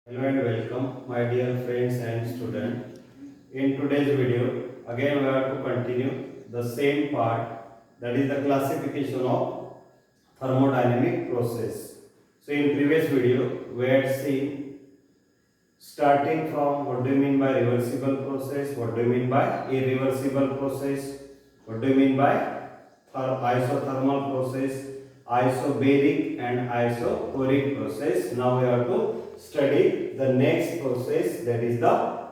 Hello and welcome, my dear friends and students. In today's video, again we have to continue the same part, that is the classification of thermodynamic process. So in previous video, we had seen starting from what do you mean by reversible process, what do you mean by irreversible process, what do you mean by isothermal process, isobaric and isochoric process. Now we have to study the next process, that is the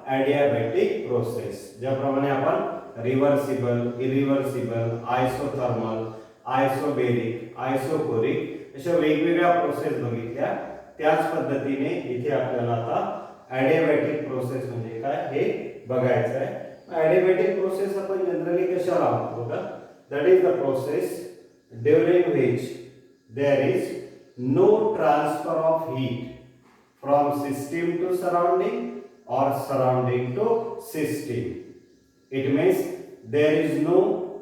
adiabatic process. ज्याप्रमाणे आपण reversible, irreversible, isothermal, आयसोबेरिक, isochoric अशा वेगवेगळ्या process बघितल्या, त्याच पद्धतीने इथे आपल्याला आता adiabatic प्रोसेस म्हणजे काय हे बघायचं आहे. adiabatic प्रोसेस आपण जनरली कशाला वापरतो का? That is the process during which there is no transfer of heat from system to surrounding or surrounding to system. It means there is no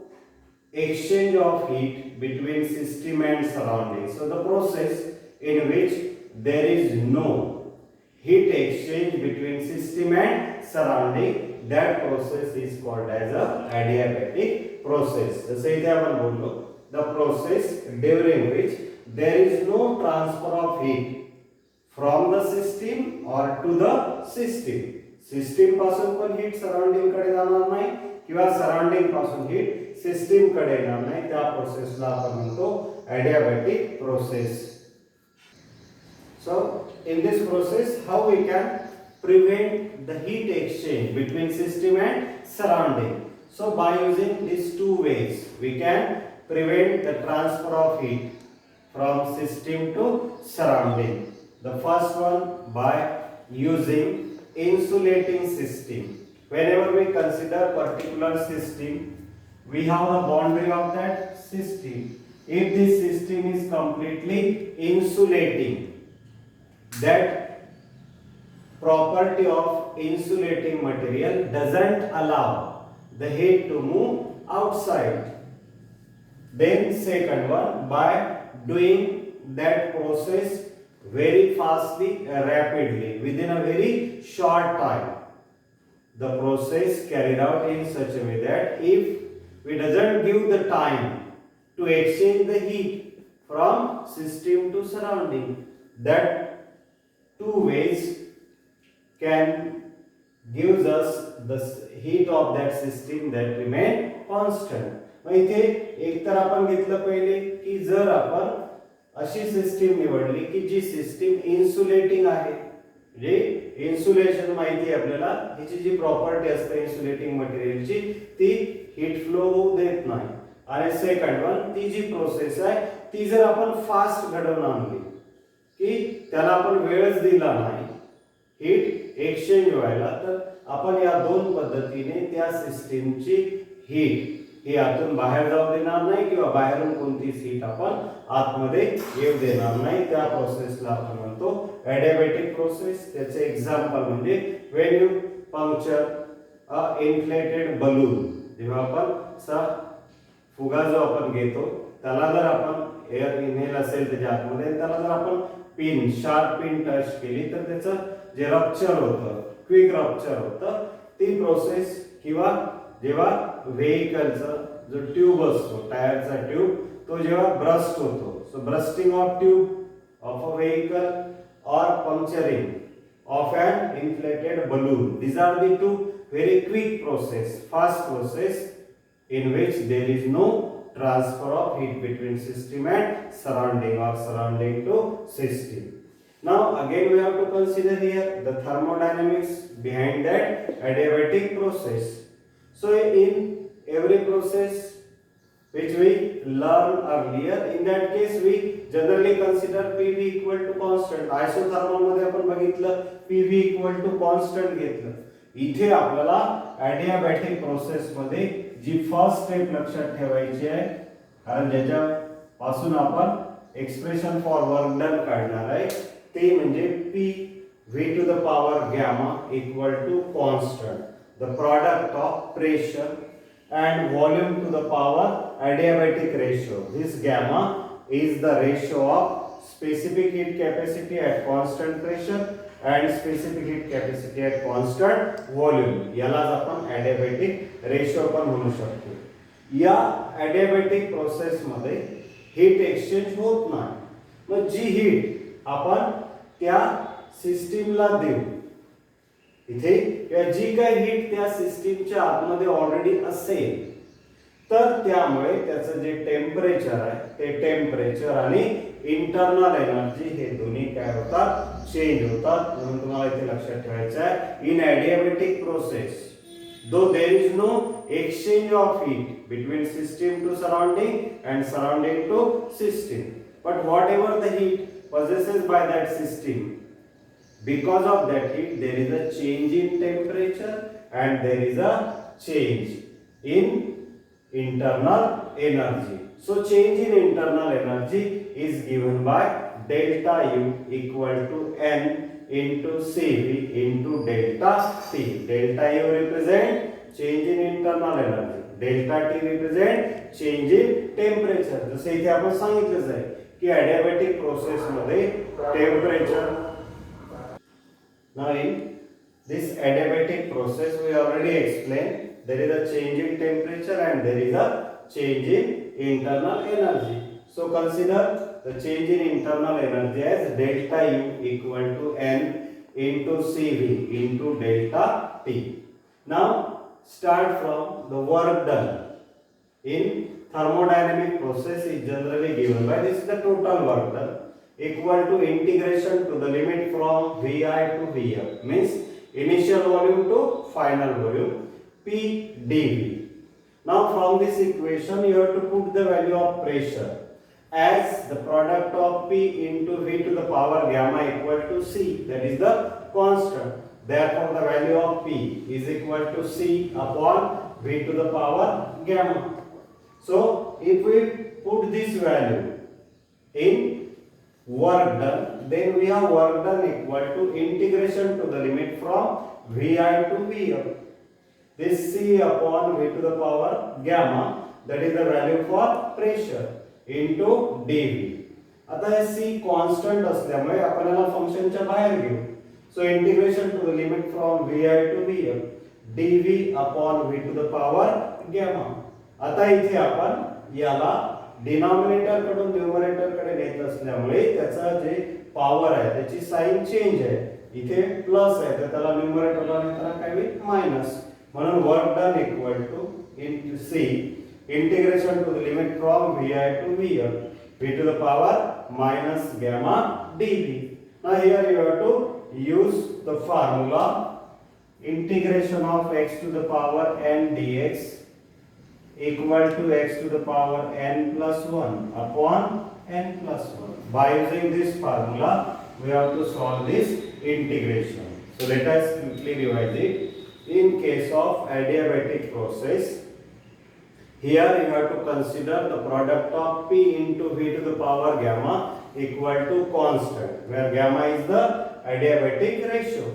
exchange of heat between system and surrounding. So the process in which there is no heat exchange between system and surrounding, that process is called as a adiabatic process. जसे इथे आपण बोललो, the process during which there is no transfer of heat from the system or to the system. System पासून पण heat surrounding कडे जाणार नाही किंवा सराउंडिंग पासून हीट सिस्टीम कडे येणार नाही, त्या प्रोसेसला आपण म्हणतो adiabatic process. So in this process, how we can prevent the heat exchange between system and surrounding? So by using these two ways, we can prevent the transfer of heat from system to surrounding. The first one, by using insulating system. Whenever we consider particular system, we have the boundary of that system. If this system is completely insulating, that property of insulating material doesn't allow the heat to move outside. Then second one, by doing that process very fastly, rapidly, within a very short time. The process carried out in such a way that if we doesn't give the time to exchange the heat from system to surrounding, that two ways can gives us the heat of that system that remain constant. मग इथे एक तर आपण घेतलं पहिले की जर आपण अशी सिस्टीम निवडली की जी सिस्टीम इन्सुलेटिंग आहे, म्हणजे इन्सुलेशन माहिती आहे आपल्याला, हिची जी प्रॉपर्टी असते इन्सुलेटिंग मटेरियलची ती हीट फ्लो होऊ देत नाही. आणि सेकंड वन, ती जी प्रोसेस आहे ती जर आपण फास्ट घडवून आणली की त्याला आपण वेळच दिला नाही हीट एक्सचेंज व्हायला, तर आपण या दोन पद्धतीने त्या सिस्टीमची हीट ही आतून बाहेर जाऊ देणार नाही किंवा बाहेरून कोणतीच हीट आपण आतमध्ये येऊ देणार नाही, त्या प्रोसेसला आपण म्हणतो adiabatic प्रोसेस. त्याचे एक्झाम्पल म्हणजे when you puncture a inflated balloon, जेव्हा आपण फुगा जो आपण घेतो त्याला जर आपण एअर इनहेल असेल त्याच्या आतमध्ये, त्याला जर आपण पिन शार्प पिन टच केली तर त्याचं जे रप्चर होतं, क्विक रप्चर होतं, ती प्रोसेस. किंवा जेव्हा व्हेइकलचा जो ट्यूब असतो, टायरचा ट्यूब, तो जेव्हा ब्रस्ट होतो, so bursting of tube of a vehicle or puncturing of an inflated balloon, these are the two very quick process, fast process in which there is no transfer of heat between system and surrounding or surrounding to system. Now again we have to consider here the thermodynamics behind that adiabatic process. So in every process which we learn earlier, in that case we generally consider PV equal to constant. Isothermal मध्ये आपण बघितलं PV equal to constant घेतलं. इथे आपल्याला adiabatic process मध्ये जी first step लक्षात ठेवायची आहे, कारण ज्याच्या पासून आपण एक्सप्रेशन फॉर वर्क डन काढणार आहे, ते म्हणजे P V to the power gamma equal to constant, the product of pressure and volume to the power adiabatic ratio. This gamma is the ratio of specific heat capacity at constant pressure and specific heat capacity at constant volume. यालाच आपण adiabatic ratio पण म्हणू शकतो. या adiabatic process मध्ये heat exchange होत नाही. मग जी हीट आपण त्या सिस्टीमला देऊ इथे या जी काही हीट त्या सिस्टीमच्या आतमध्ये ऑलरेडी असेल तर त्यामुळे त्याचं जे टेम्परेचर आहे ते टेम्परेचर आणि इंटरनल एनर्जी हे दोन्ही काय होतात चेंज होतात. म्हणून तुम्हाला इथे लक्षात ठेवायचं आहे in adiabatic process though there is no exchange of heat between system to surrounding and surrounding to system, but whatever the heat possesses by that system, because of that heat there is a change in temperature and there is a change in internal energy. So change in internal energy is given by delta U equal to N into CV into delta T. Delta U represent change in internal energy, delta T represent change in temperature. जसे इथे आपण सांगितलंच आहे की adiabatic process मध्ये temperature. Now in this adiabatic process we already explained there is a change in temperature and there is a change in internal energy. So consider the change in internal energy as delta U equal to N into CV into delta T. Now start from the work done. In thermodynamic process is generally given by this is the total work done equal to integration to the limit from Vi to Vf, means initial volume to final volume, P dV. Now from this equation you have to put the value of pressure as the product of P into V to the power gamma equal to C, that is the constant. Therefore the value of P is equal to C upon V to the power gamma. So if we put this value in work done, then we have work done equal to integration to the limit from Vi to Vf. This C upon V to the power gamma, that is the value for pressure into dV. आता हे C constant असल्यामुळे आपण याला फंक्शनच्या बाहेर घेऊ. So integration to the limit from Vi to Vf dV upon V to the power gamma. आता इथे आपण याला डिनॉमिनेटर कडून न्यूमरेटर कडे नेत असल्यामुळे त्याचा जे पॉवर आहे त्याची साइन चेंज आहे. इथे प्लस आहे तर त्याला न्यूमरेटरला नेताना काय होईल मायनस. म्हणून work done equal to in C integration to the limit from Vi to Vf V to the power minus gamma dV. Now here you have to use the formula integration of x to the power n dx equal to x to the power n plus 1 upon n plus 1. By using this formula we have to solve this integration. So let us quickly revise it. In case of adiabatic process, here you have to consider the product of P into V to the power gamma equal to constant, where gamma is the adiabatic ratio.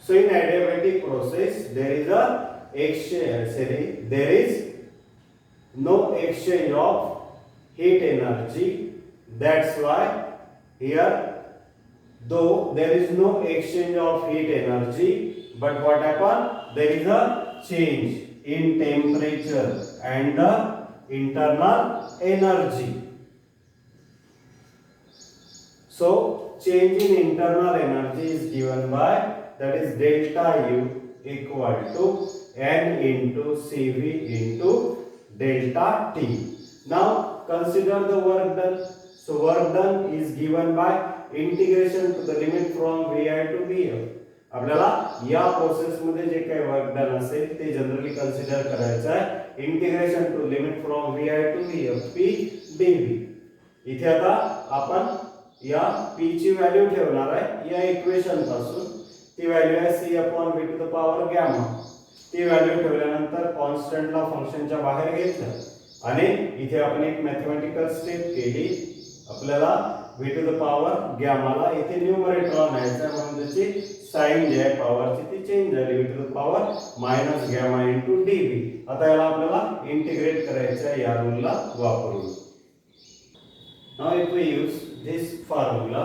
So in adiabatic process there is a exchange, there is no exchange of heat energy. That's why here though there is no exchange of heat energy, but what happened? There is a change in temperature and the internal energy. So change in internal energy is given by, that is delta U equal to N into CV into delta T. Now consider the work done. So work done is given by integration to the limit from Vi to Vf. आपल्याला या process मध्ये जे काही work done असेल ते generally consider करायचं आहे integration to limit from Vi to Vf P dV. इथे आता आपण या P ची व्हॅल्यू ठेवणार आहे या इक्वेशन पासून. ती व्हॅल्यू आहे C upon V to the power gamma. ती व्हॅल्यू ठेवल्यानंतर कॉन्स्टंटला फंक्शनच्या बाहेर घेतलं आणि इथे आपण एक मॅथमॅटिकल स्टेप केली. आपल्याला V to the power gamma ला इथे न्यूमरेटरला न्यायचं आहे म्हणून त्याची साइन जी आहे पॉवरची ती चेंज झाली V to the power minus gamma into dV. आता याला आपल्याला इंटिग्रेट करायचं आहे या रूलला वापरून. Now if we use this formula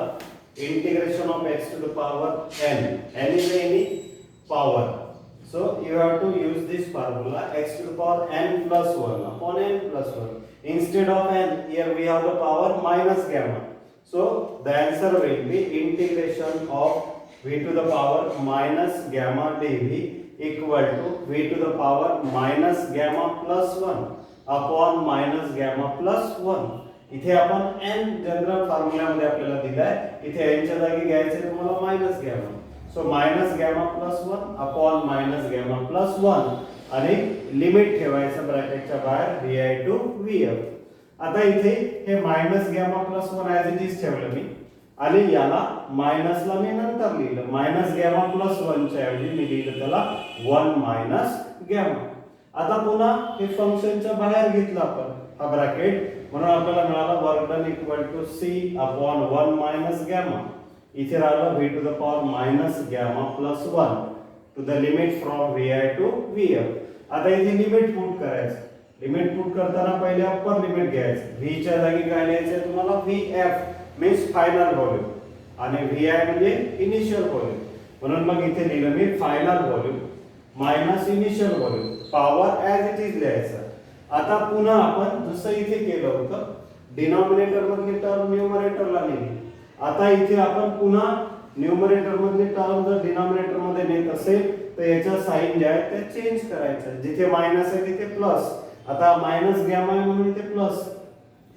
integration of x to the power n. N is any power. So you have to use this formula, x to the power n plus 1 upon n plus 1. Instead of n, here we have the power minus gamma. So the answer will be integration of v to the power minus gamma dv equal to v to the power minus gamma plus 1 upon minus gamma plus 1. इथे आपण n general फॉर्म्युल्यामध्ये आपल्याला दिलाय, इथे n च्या जागी घ्यायचे तुम्हाला minus gamma. So minus gamma plus 1 upon minus gamma plus 1 आणि लिमिट ठेवायचं ब्रॅकेटच्या बाहेर vi टू vf. आता इथे हे minus gamma plus 1 as it is ठेवलं मी आणि याला मायनसला मी नंतर लिहिलं. मायनस गॅमा प्लस 1 च्या ऐवजी मी लिहिलं त्याला 1 मायनस गॅमा. आता पुन्हा हे फंक्शनच्या बाहेर घेतलं आपण हा ब्रॅकेट, म्हणून आपल्याला मिळाला work done equal to c upon 1 minus gamma. इथे राहिलं v to the power minus gamma plus 1 to the limit from vi to vf. आता इथे लिमिट पुट करायचं. लिमिट पुट करताना पहिले अप्पर लिमिट घ्यायचं. v च्या जागी काय लिहायचं तुम्हाला vf मीन्स फायनल व्हॉल्यूम आणि vi म्हणजे इनिशियल व्हॉल्यूम. म्हणून मग इथे लिहिलं मी final volume minus initial volume power as it is लिहायचं. आता पुन्हा आपण जसं इथे केलं होतं डिनॉमिनेटर मधली टर्म न्यूमरेटरला नेली. आता इथे आपण पुन्हा न्यूमरेटर मधली टर्म जर डिनॉमिनेटर मध्ये नेत असेल तर याच्या साइन ज्या आहेत त्या चेंज करायचं. जिथे मायनस आहे तिथे प्लस. आता मायनस गॅमा आहे म्हणून इथे प्लस,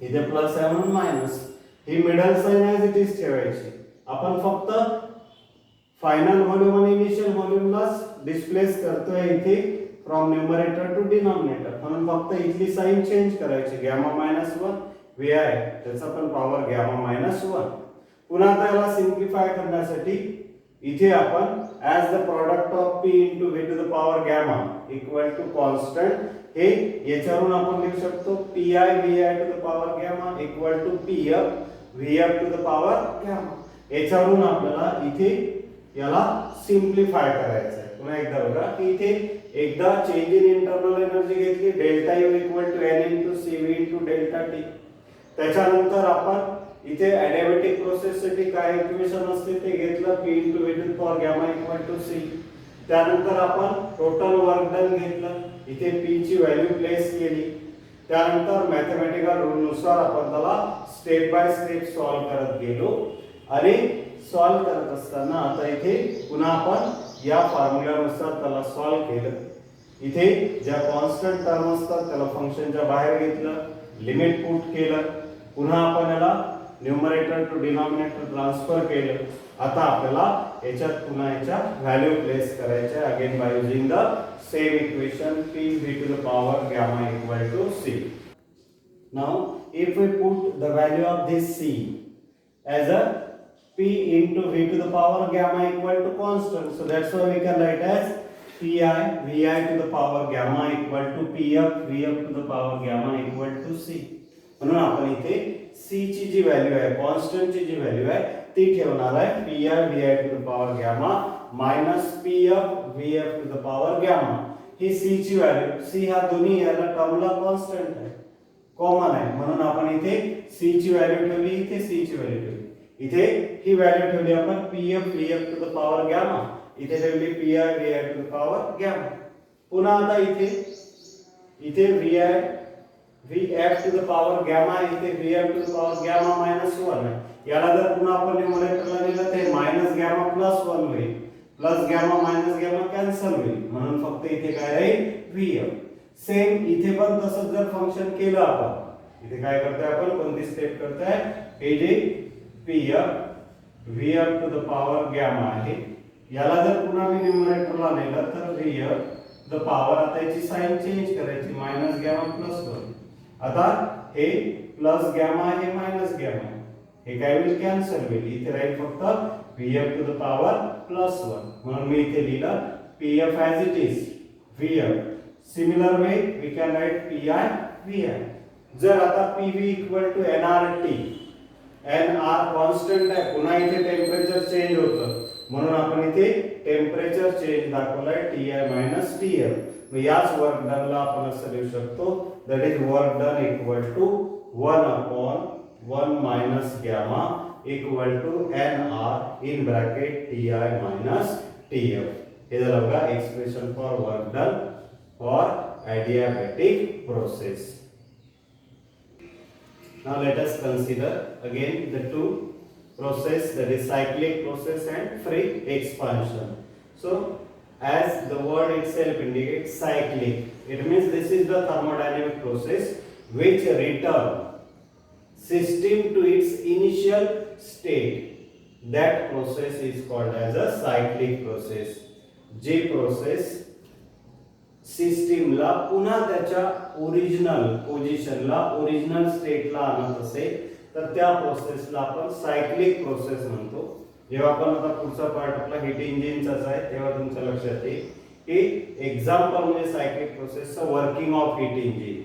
इथे प्लस आहे म्हणून मायनस. ही middle sign as it is ठेवायची. आपण फक्त फायनल व्हॉल्यूम आणि इनिशियल व्हॉल्यूमला डिस्प्लेस करतोय इथे फ्रॉम न्यूमरेटर टू डिनॉमिनेटर, म्हणून फक्त इथली साइन चेंज करायची. गॅमा मायनस 1 vi त्याचा पण पॉवर गॅमा मायनस 1. पुन्हा त्याला सिम्प्लिफाय करण्यासाठी इथे आपण as the product of p into v to the power gamma equal to constant हे याच्यावरून आपण लिहू शकतो pi vi to the power gamma equal to pf vf to the power gamma. याच्यावरून आपल्याला इथे याला सिम्प्लिफाय करायचं आहे. पुन्हा एकदा बघा की इथे एकदा चेंज इन इंटरनल एनर्जी घेतली delta u equal to n into cv into delta t. त्याच्यानंतर आपण इथे ॲडियाबॅटिक प्रोसेस साठी काय इक्वेशन असते ते घेतलं p into v to the power gamma equal to c. त्यानंतर आपण टोटल वर्क डन घेतलं, इथे p ची व्हॅल्यू प्लेस केली. त्यानंतर मॅथमॅटिकल रूल नुसार आपण त्याला स्टेप बाय स्टेप सॉल्व करत गेलो आणि सॉल्व करत असताना आता इथे पुन्हा आपण या फॉर्म्युल्यानुसार त्याला सॉल्व केलं. इथे ज्या कॉन्स्टंट टर्म असतात त्याला फंक्शनच्या बाहेर घेतलं, लिमिट पुट केलं, पुन्हा आपण याला न्यूमरेटर टू डिनॉमिनेटर ट्रान्सफर केलं. आता आपल्याला याच्यात पुन्हा याच्या व्हॅल्यू प्लेस करायच्या again by using the same equation p v to the power gamma equal to c. Now if we put the value of this c as a p into v to the power gamma equal to constant, so that's why we can write as pi vi to the power gamma equal to pf vf to the power gamma equal to c. म्हणून आपण इथे c ची जी value आहे constant ची जी value आहे ती ठेवणार आहे pi vi to the power gamma minus pf vf to the power gamma. He c ची व्हॅल्यू, c हा दोन्ही याला टर्मला कॉन्स्टंट आहे, कॉमन आहे, म्हणून आपण इथे c ची व्हॅल्यू ठेवली, इथे c ची व्हॅल्यू ठेवली. इथे ही व्हॅल्यू ठेवली आपण pf vf to the power gamma, इथे ठेवली pi vi to the power gamma. पुन्हा आता इथे vi vf to the power gamma, इथे vf to the power gamma minus 1 आहे. याला जर पुन्हा आपण न्यूमरेटरला लिहिलं ते मायनस गॅमा प्लस 1 होईल, plus gamma minus gamma cancel होईल, म्हणून फक्त इथे काय राहील vf. सेम इथे पण तसंच जर फंक्शन केलं आपण, इथे काय करतोय आपण, कोणती स्टेप करतोय, हे जे pf vf to the power gamma आहे याला जर पुन्हा मी न्यूमरेटरला नेलं तर vf द पॉवर, आता याची साइन चेंज करायची, मायनस गॅमा प्लस 1. आता हे प्लस गॅमा आहे मायनस गॅमा, हे काय होईल कॅन्सल होईल. इथे राहील फक्त vf to the power plus 1, म्हणून मी इथे लिहिलं pf as it is vf. Similar way we can write pi vi. जर आता pv equal to nRT, nr constant आहे, पुन्हा इथे टेम्परेचर चेंज होतं म्हणून आपण इथे टेम्परेचर चेंज दाखवलाय Ti मायनस Tf. मग याच वर्क डनला आपण असं लिहू शकतो, that is work done equal to 1 upon 1 minus gamma equal to NR in bracket Ti minus Tf. हे झालं बघा expression for work done for adiabatic process. Now let us consider again the two process, that is cyclic process and free expansion. So as the word itself indicates, cyclic, it means this is the thermodynamic process which return system to its initial state. That process is called as a cyclic process. जे process सिस्टीमला पुन्हा त्याच्या original पोझिशनला, original स्टेटला आणत असेल तर त्या प्रोसेसला आपण सायक्लिक प्रोसेस म्हणतो. जेव्हा आपण आता पुढचा पार्ट आपला हीट इंजिनचाच आहे तेव्हा तुमच्या लक्षात येईल की एक्झाम्पल म्हणजे सायक्लिक प्रोसेसचं working of heat engine.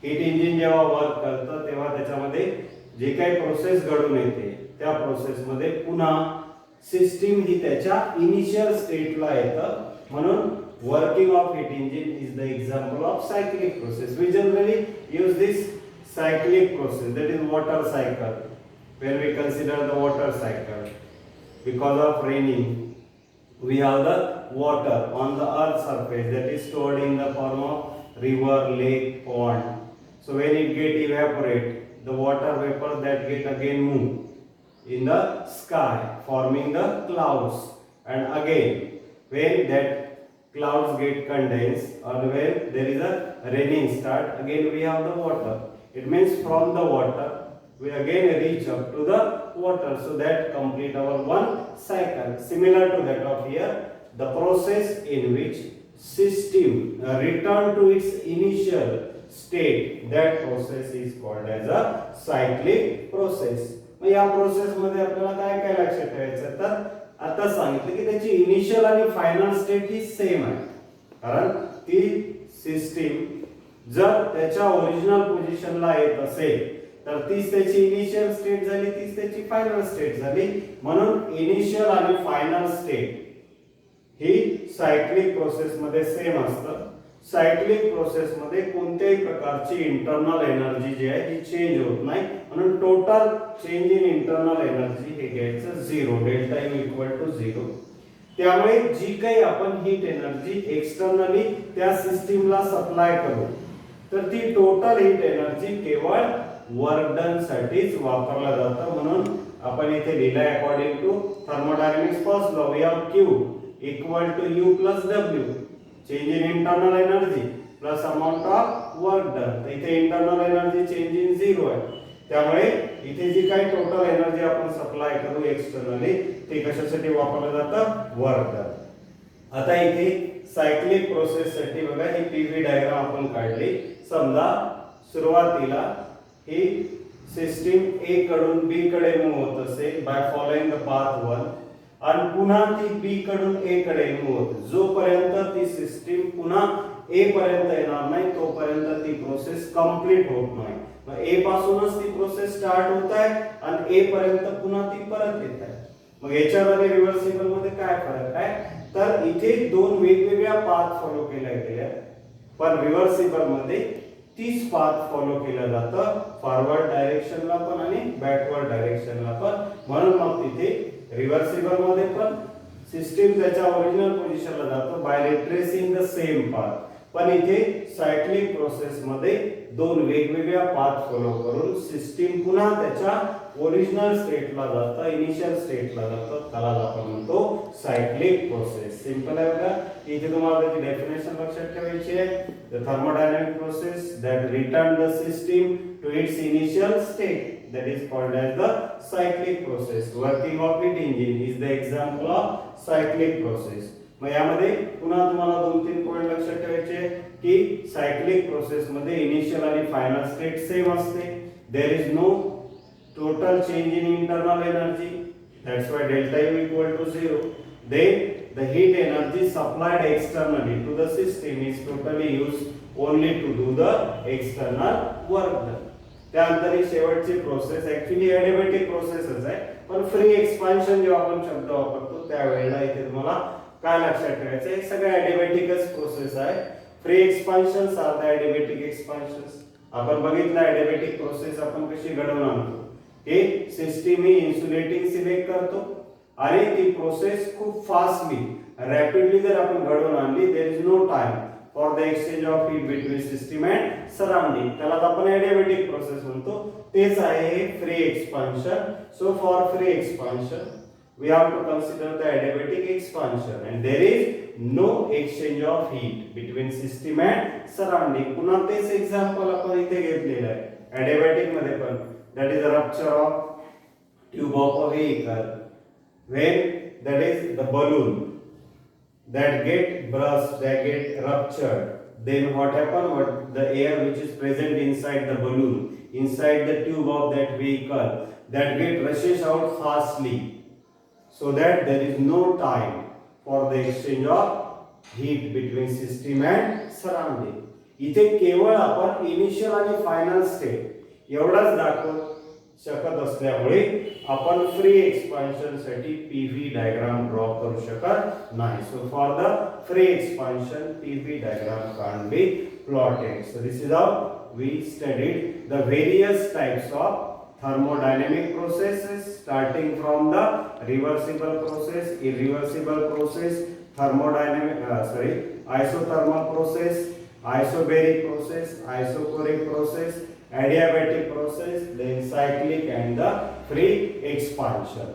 Heat engine जेव्हा वर्क करतं तेव्हा त्याच्यामध्ये जे काही प्रोसेस घडून येते त्या प्रोसेसमध्ये पुन्हा सिस्टीम ही त्याच्या इनिशियल स्टेटला येतं. म्हणून working of heat engine is the example of cyclic process. We generally use this cyclic process, that is water cycle. When we consider the water cycle, because of raining we have the water on the earth surface that is stored in the form of river, lake, pond. So when it get evaporate, the water vapor that get again move in the sky forming the clouds, and again when that clouds get condensed or when there is a raining start, again we have the water. It means from the water we again reach up to the water, so that complete our one cycle. Similar to that of here, the process in which system return to its initial state, that process is called as a cyclic process. मग या process मध्ये आपल्याला काय काय लक्षात ठेवायचं तर आता सांगितलं की त्याची इनिशियल आणि फायनल स्टेट ही सेम आहे. कारण ती सिस्टीम जर त्याच्या ओरिजिनल पोझिशनला येत असेल तर तीच त्याची इनिशियल स्टेट झाली, तीच त्याची फायनल स्टेट झाली. म्हणून इनिशियल आणि फायनल स्टेट ही सायक्लिक प्रोसेस मध्ये सेम असतं. सायक्लिक प्रोसेस मध्ये कोणत्याही प्रकारची इंटरनल एनर्जी जी आहे ही चेंज होत नाही. म्हणून total change in internal energy हे घ्यायचं 0, डेल्टा यू इक्वल टू 0. त्यामुळे जी काही आपण हीट एनर्जी एक्सटर्नली त्या सिस्टीमला सप्लाय करू तर ती टोटल हीट एनर्जी केवळ वर्क डन साठीच वापरला जातं. म्हणून आपण इथे लिहिलंय according to thermodynamics first law we have Q equal to U plus W, change in internal energy plus amount of work done. तर इथे इंटरनल एनर्जी चेंज इन 0 आहे. त्यामुळे इथे जी काही टोटल एनर्जी आपण सप्लाय करू एक्सटर्नली ते कशासाठी वापरलं जातं, वर्क डन. आता इथे सायक्लिक प्रोसेस साठी बघा ही पीव्ही डायग्राम आपण काढली. समजा सुरुवातीला ही सिस्टीम ए कडून बी कडे मूव्ह होत असेल बाय फॉलोइंग द पाथ 1 आणि पुन्हा ती बी कडून ए कडे मूव्ह होते. जोपर्यंत ती सिस्टीम पुन्हा ए पर्यंत येणार नाही तोपर्यंत ती प्रोसेस कंप्लीट होत नाही. मग ए पासूनच ती प्रोसेस स्टार्ट होत आहे आणि ए पर्यंत पुन्हा ती परत येत आहे. मग याच्यामध्ये रिव्हर्सिबल मध्ये काय फरक आहे तर इथे दोन वेगवेगळ्या पाथ फॉलो केल्या गेल्या, पण रिव्हर्सिबल मध्ये तीच पाथ फॉलो केलं जातं, फॉरवर्ड डायरेक्शनला पण आणि बॅकवर्ड डायरेक्शनला पण. म्हणून मग तिथे रिव्हर्सिबल मध्ये पण सिस्टीम त्याच्या ओरिजिनल पोझिशनला जातो by retracing the same path. पण इथे सायक्लिक प्रोसेस मध्ये दोन वेगवेगळ्या पाथ फॉलो करून सिस्टीम पुन्हा त्याच्या ओरिजिनल स्टेटला जातं, इनिशियल स्टेटला जातं. त्याला आपण म्हणतो सायक्लिक प्रोसेस. सिंपल आहे बघा. इथे तुम्हाला त्याची डेफिनेशन लक्षात ठेवायची आहे. The thermodynamic process that return the system to its initial state, that is called as the cyclic process. Working of heat engine is the example of cyclic process. मग यामध्ये पुन्हा तुम्हाला 2-3 पॉइंट लक्षात ठेवायचे की सायक्लिक प्रोसेस मध्ये initial आणि final state same असते. There is no total change in internal energy, that's why delta U equal to 0. Then the heat energy supplied externally to the system is totally used only to do the external work done. त्यानंतर ही शेवटची process actually एडिबॅटिक प्रोसेसच आहे, पण free expansion जेव्हा आपण शब्द वापरतो त्यावेळेला इथे तुम्हाला काय लक्षात ठेवायचं आहे, सगळं एडिबॅटिकच प्रोसेस आहे. Free expansions are the adiabatic expansions. आपण बघितलं एडिबॅटिक प्रोसेस आपण कशी घडवून आणतो हे सिस्टीम ही इन्सुलेटिंग सिलेक्ट करतो आणि ती प्रोसेस खूप फास्टली रॅपिडली जर आपण घडवून आणली, there is no time for the exchange of heat between system and surrounding, त्याला आपण एडियाबॅटिक प्रोसेस म्हणतो. तेच आहे free expansion. So for free expansion we have to consider the adiabatic expansion and there is no exchange of heat between system and surrounding. पुन्हा तेच example आपण इथे घेतलेलं आहे adiabatic मध्ये पण, that is the rupture of tube of a vehicle when that is the balloon that get burst, that get ruptured, then what happen, what the air which is present inside the balloon, inside the tube of that vehicle, that get rushes out fastly so that there is no time for the exchange of heat between system and surrounding. इथे केवळ आपण initial आणि final state एवढाच दाखवू शकत असल्यामुळे आपण free expansion साठी पीव्ही डायग्राम ड्रॉ करू शकत नाही. So for the free expansion PV diagram can't be plotted. So this is how we studied the various types of thermodynamic processes, starting from the reversible process, irreversible process, isothermal process, isobaric process, isochoric process, adiabatic process, then cyclic and the free expansion.